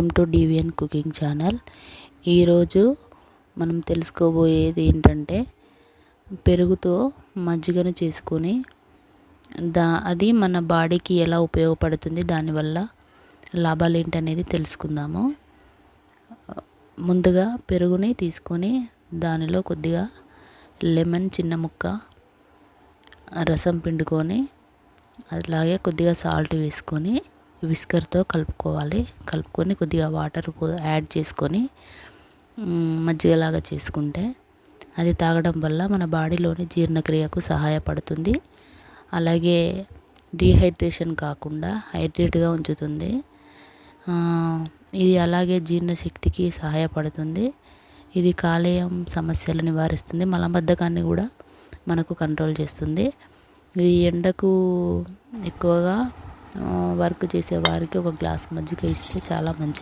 Welcome to DVN cooking channel. ఈరోజు మనం తెలుసుకోబోయేది ఏంటంటే పెరుగుతో మజ్జిగను చేసుకొని అది మన బాడీకి ఎలా ఉపయోగపడుతుంది, దానివల్ల లాభాలు ఏంటనేది తెలుసుకుందాము. ముందుగా పెరుగుని తీసుకొని దానిలో కొద్దిగా లెమన్ చిన్న ముక్క రసం పిండుకొని అలాగే కొద్దిగా సాల్ట్ వేసుకొని విస్కర్తో కలుపుకొని కొద్దిగా వాటర్ యాడ్ చేసుకొని మజ్జిగలాగా చేసుకుంటే అది తాగడం వల్ల మన బాడీలోని జీర్ణక్రియకు సహాయపడుతుంది. అలాగే డీహైడ్రేషన్ కాకుండా హైడ్రేట్గా ఉంచుతుంది. ఇది అలాగే జీర్ణశక్తికి సహాయపడుతుంది. ఇది కాలేయం సమస్యలు నివారిస్తుంది. మలబద్ధకాన్ని కూడా మనకు కంట్రోల్ చేస్తుంది. ఇది ఎండకు ఎక్కువగా వర్క్ చేసే వారికి ఒక గ్లాస్ మజ్జిగ ఇస్తే చాలా మంచిది.